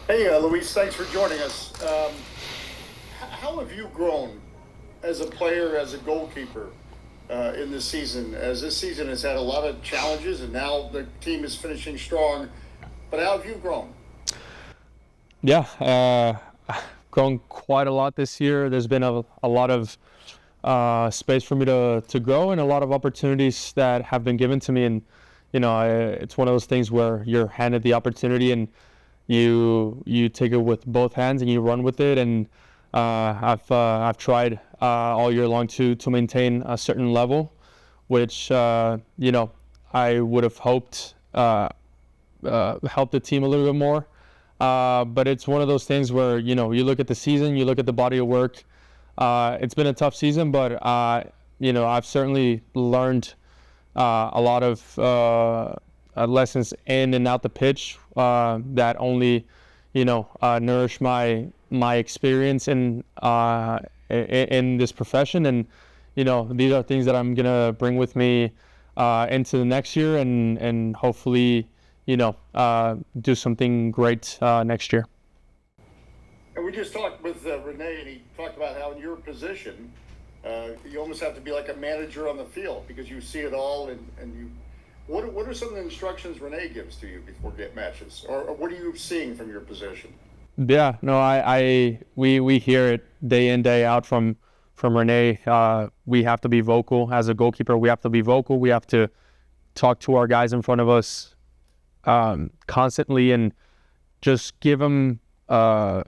Hey, Luis, thanks for joining us. How have you grown as a player, as a goalkeeper in this season? As this season has had a lot of challenges, and now the team is finishing strong. But how have you grown? Yeah, grown quite a lot this year. There's been a lot of space for me to grow and a lot of opportunities that have been given to me. And, it's one of those things where you're handed the opportunity and you take it with both hands and you run with it. And I've tried all year long to maintain a certain level, which, I would have hoped help the team a little bit more. But it's one of those things where you look at the season, you look at the body of work. It's been a tough season, but I've certainly learned a lot of lessons in and out the pitch that only nourish my experience in this profession. And these are things that I'm gonna bring with me into the next year and hopefully do something great next year. And we just talked with Renee, and he talked about how in your position, you almost have to be like a manager on the field because you see it all, and you. What are some of the instructions Renee gives to you before get matches, or what are you seeing from your position? Yeah, no, we hear it day in day out from Renee. We have to be vocal as a goalkeeper. We have to be vocal. We have to talk to our guys in front of us constantly and just give them tons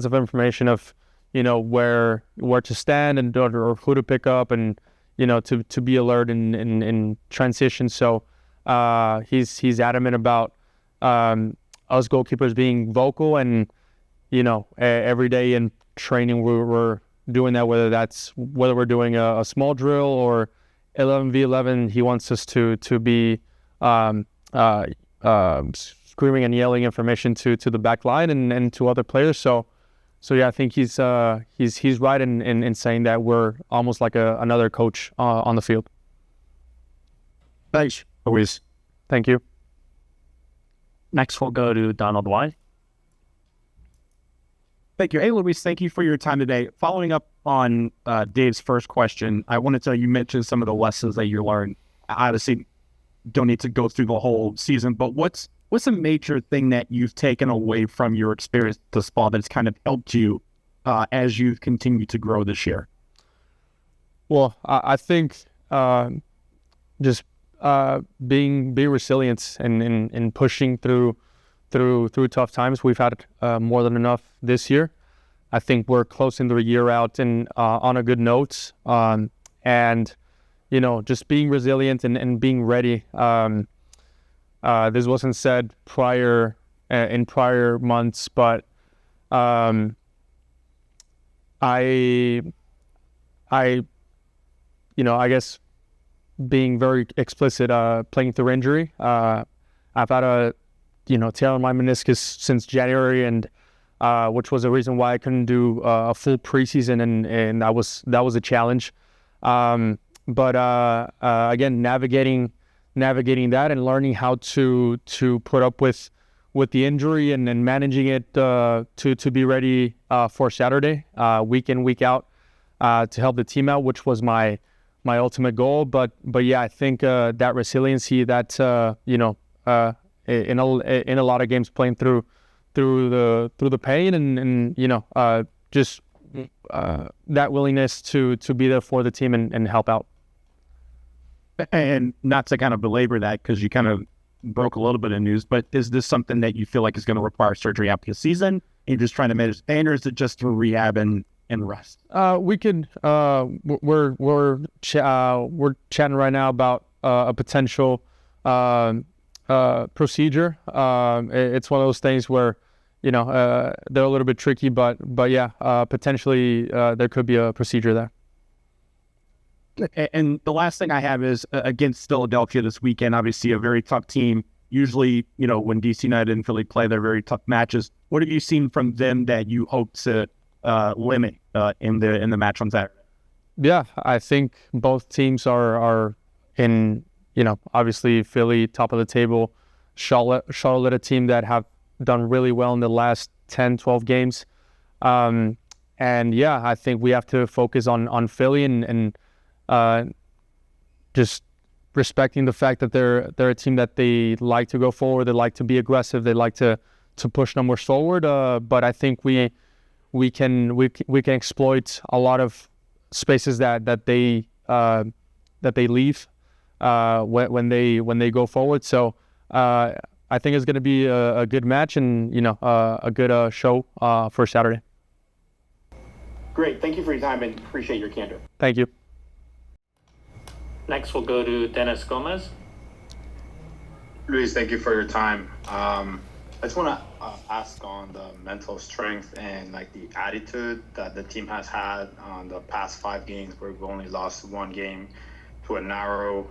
of information of where to stand and or who to pick up and to be alert in transition. So he's adamant about us goalkeepers being vocal, and every day in training we're doing that, whether we're doing a small drill or 11v11. He wants us to be um, uh, screaming and yelling information to the back line and to other players. So yeah, I think he's right in saying that we're almost like another coach on the field. Thanks, Luis. Thank you. Next, we'll go to Donald Y. Thank you. Hey, Luis, thank you for your time today. Following up on Dave's first question, I wanted to, you mentioned some of the lessons that you learned. I obviously don't need to go through the whole season, but what's a major thing that you've taken away from your experience this fall that's kind of helped you as you've continued to grow this year? Well, I think just being resilient and pushing through tough times. We've had more than enough this year. I think we're closing the year out and on a good note. And just being resilient and being ready. This wasn't said in prior months, but um, I I I guess being very explicit, playing through injury. I've had a tear on my meniscus since January, and which was a reason why I couldn't do a full preseason, and that was a challenge. But again, navigating that and learning how to put up with the injury and managing it to be ready for Saturday, week in, week out, to help the team out, which was my ultimate goal. But yeah, I think that resiliency that in a lot of games, playing through the pain and just that willingness to be there for the team and help out. And not to kind of belabor that, because you kind of broke a little bit of news, but is this something that you feel like is going to require surgery after the season? And you're just trying to manage the pain, or is it just through rehab and rest? We could. We're chatting right now about a potential procedure. It's one of those things where they're a little bit tricky, but yeah, potentially there could be a procedure there. And the last thing I have is against Philadelphia this weekend, obviously a very tough team. Usually, when DC United and Philly play, they're very tough matches. What have you seen from them that you hope to limit in the match on Saturday? Yeah, I think both teams are in, obviously Philly top of the table, Charlotte a team that have done really well in the last 10, 12 games. And yeah, I think we have to focus on Philly and just respecting the fact that they're a team that they like to go forward, they like to be aggressive, they like to push numbers forward. But I think we can exploit a lot of spaces that they leave when they go forward. So I think it's going to be a good match and a good show for Saturday. Great. Thank you for your time and appreciate your candor. Thank you. Next, we'll go to Dennis Gomez. Luis, thank you for your time. I just want to ask on the mental strength and like the attitude that the team has had on the past 5 games where we've only lost 1 game to a narrow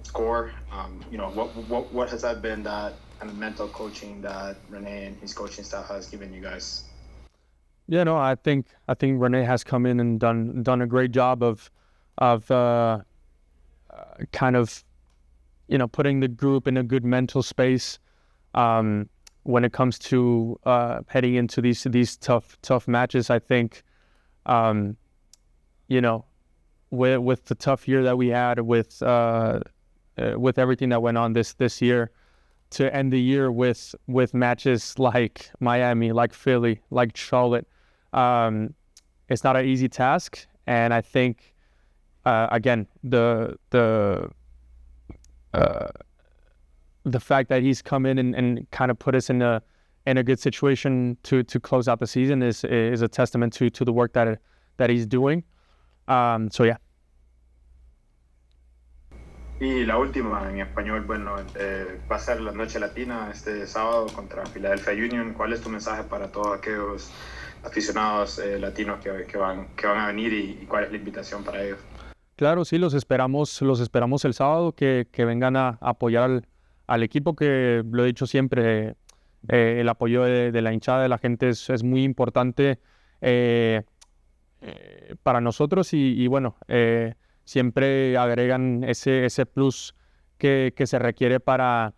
score. What has that been, that kind of mental coaching that Rene and his coaching staff has given you guys? Yeah, no, I think Rene has come in and done a great job of kind of putting the group in a good mental space when it comes to heading into these tough matches. I think with the tough year that we had with everything that went on this year, to end the year with matches like Miami, like Philly, like Charlotte, it's not an easy task. And I think again, the fact that he's come in and kind of put us in a good situation to close out the season is a testament to the work that he's doing. So yeah. Y la última en español, va a ser la noche latina este sábado contra Philadelphia Union. ¿Cuál es tu mensaje para todos aquellos aficionados latinos que van a venir y cuál es la invitación para ellos? Claro, sí, los esperamos el sábado, que vengan a apoyar al equipo, que lo he dicho siempre, el apoyo de la hinchada, de la gente es muy importante para nosotros y bueno, siempre agregan ese plus que se requiere para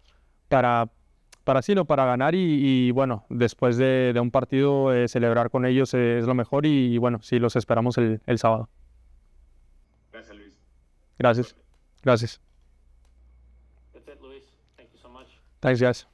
ganar y bueno, después de un partido celebrar con ellos es lo mejor y bueno, sí, los esperamos el sábado. Gracias, Luis. Gracias. That's it, Luis. Thank you so much. Thanks, guys.